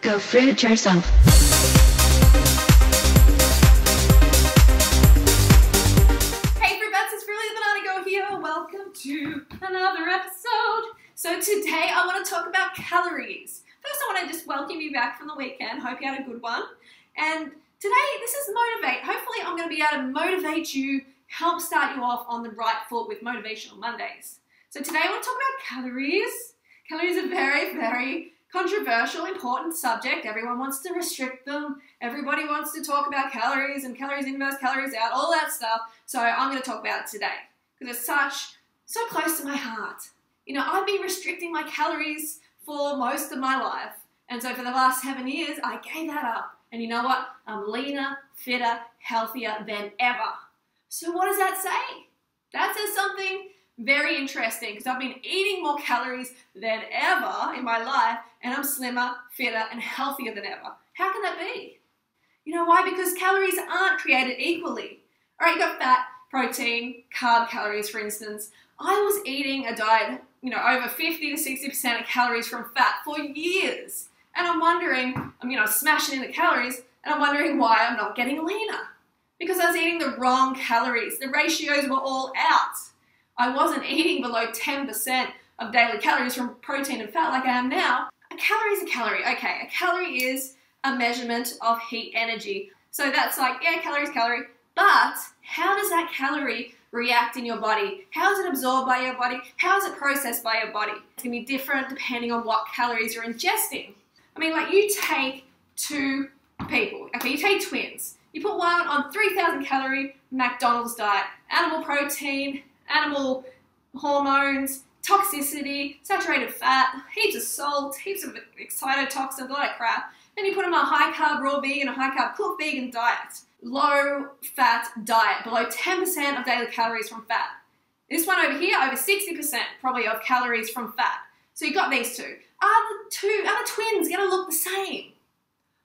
Go fruit yourself. Hey Fruitbats, it's Freelee the Banana Girl here. Welcome to another episode. So today I want to talk about calories. First I want to just welcome you back from the weekend. Hope you had a good one. And today this is Motivate. Hopefully I'm going to be able to motivate you, help start you off on the right foot with Motivational Mondays. So today I want to talk about calories. Calories are a very, very controversial, important subject. Everyone wants to restrict them. Everybody wants to talk about calories and calories in versus calories out, all that stuff. So I'm going to talk about it today because it's so close to my heart. You know, I've been restricting my calories for most of my life. And so for the last 7 years, I gave that up. And you know what? I'm leaner, fitter, healthier than ever. So what does that say? That says something very interesting because I've been eating more calories than ever in my life and I'm slimmer, fitter and healthier than ever. How can that be? You know why? Because calories aren't created equally. All right, you got fat, protein, carb calories for instance. I was eating a diet, you know, over 50 to 60% of calories from fat for years. And I'm wondering, smashing in the calories and I'm wondering why I'm not getting leaner. Because I was eating the wrong calories. The ratios were all out. I wasn't eating below 10% of daily calories from protein and fat like I am now. A calorie is a calorie. Okay, a calorie is a measurement of heat energy. So that's like, yeah, calorie is calorie. But how does that calorie react in your body? How is it absorbed by your body? How is it processed by your body? It's going to be different depending on what calories you're ingesting. I mean, like you take two people. Okay, you take twins. You put one on 3,000 calorie McDonald's diet, animal protein, animal hormones, toxicity, saturated fat, heaps of salt, heaps of excitotoxins, all that crap. Then you put them on a high carb raw vegan, a high carb cooked vegan diet. Low fat diet, below 10% of daily calories from fat. This one over here, over 60% probably of calories from fat. So you got these two. Are the twins gonna look the same?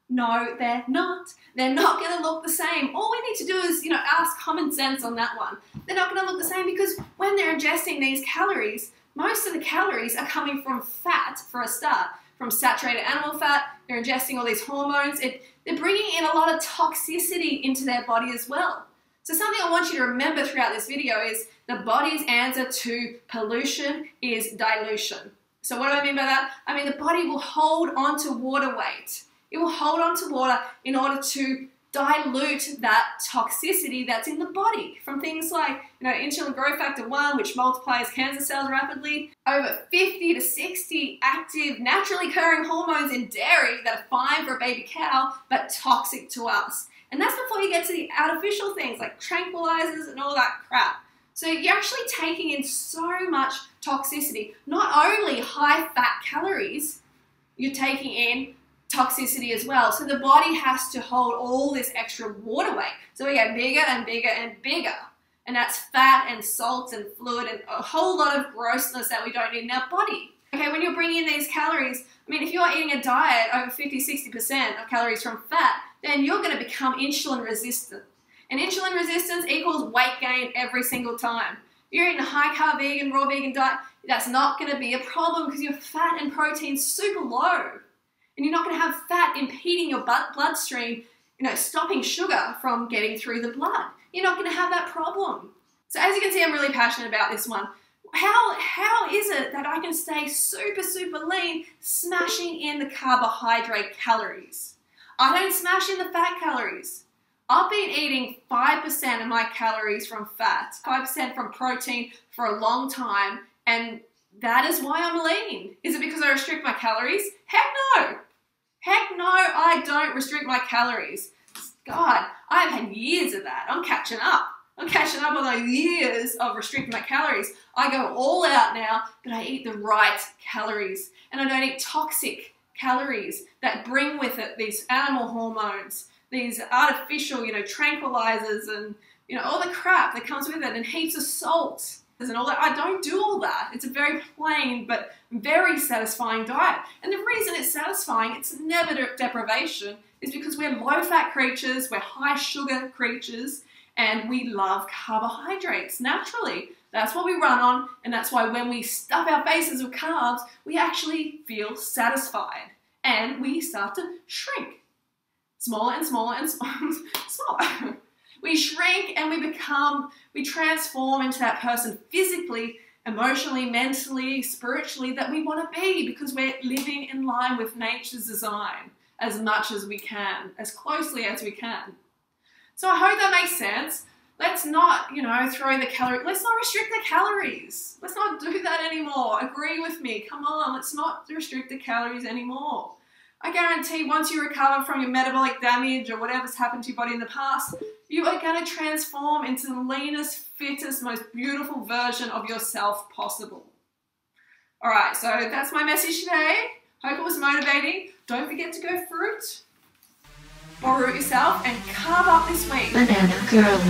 No, they're not. They're not going to look the same. All we need to do is, ask common sense on that one. They're not going to look the same because when they're ingesting these calories, most of the calories are coming from fat for a start, from saturated animal fat. They're ingesting all these hormones. They're bringing in a lot of toxicity into their body as well. So something I want you to remember throughout this video is the body's answer to pollution is dilution. So what do I mean by that? I mean the body will hold on to water weight. It will hold on to water in order to dilute that toxicity that's in the body from things like, insulin growth factor 1, which multiplies cancer cells rapidly, over 50 to 60 active, naturally occurring hormones in dairy that are fine for a baby cow, but toxic to us. And that's before you get to the artificial things like tranquilizers and all that crap. So you're actually taking in so much toxicity. Not only high fat calories, you're taking in toxicity as well. So the body has to hold all this extra water weight. So we get bigger and bigger and bigger. And that's fat and salt and fluid and a whole lot of grossness that we don't need in our body. Okay, when you're bringing in these calories, if you're eating a diet over 50-60% of calories from fat, then you're going to become insulin resistant. And insulin resistance equals weight gain every single time. You're eating a high carb vegan, raw vegan diet, that's not going to be a problem because your fat and protein's super low. And you're not going to have fat impeding your bloodstream, stopping sugar from getting through the blood. You're not going to have that problem. So as you can see, I'm really passionate about this one. How is it that I can stay super, super lean, smashing in the carbohydrate calories? I don't smash in the fat calories. I've been eating 5% of my calories from fat, 5% from protein for a long time, and that is why I'm lean. Is it because I restrict my calories? Heck no. Heck no, I don't restrict my calories. God, I've had years of that. I'm catching up. I'm catching up on those years of restricting my calories. I go all out now, but I eat the right calories. And I don't eat toxic calories that bring with it these animal hormones, these artificial, tranquilizers and, all the crap that comes with it and heaps of salt and all that. I don't do all that. It's a very plain but very satisfying diet. And the reason it's satisfying, it's never deprivation, is because we're low-fat creatures, we're high-sugar creatures, and we love carbohydrates naturally. That's what we run on, and that's why when we stuff our faces with carbs, we actually feel satisfied. and we start to shrink. Smaller and smaller and smaller. We shrink and we transform into that person physically, emotionally, mentally, spiritually that we want to be, because we're living in line with nature's design as much as we can, as closely as we can. So I hope that makes sense. Let's not, throw the calories. Let's not restrict the calories. Let's not do that anymore. Agree with me. Come on, let's not restrict the calories anymore. I guarantee once you recover from your metabolic damage or whatever's happened to your body in the past, you are going to transform into the leanest, fittest, most beautiful version of yourself possible. All right, so that's my message today. Hope it was motivating. Don't forget to go fruit or root yourself and carb up this week. Banana Girl.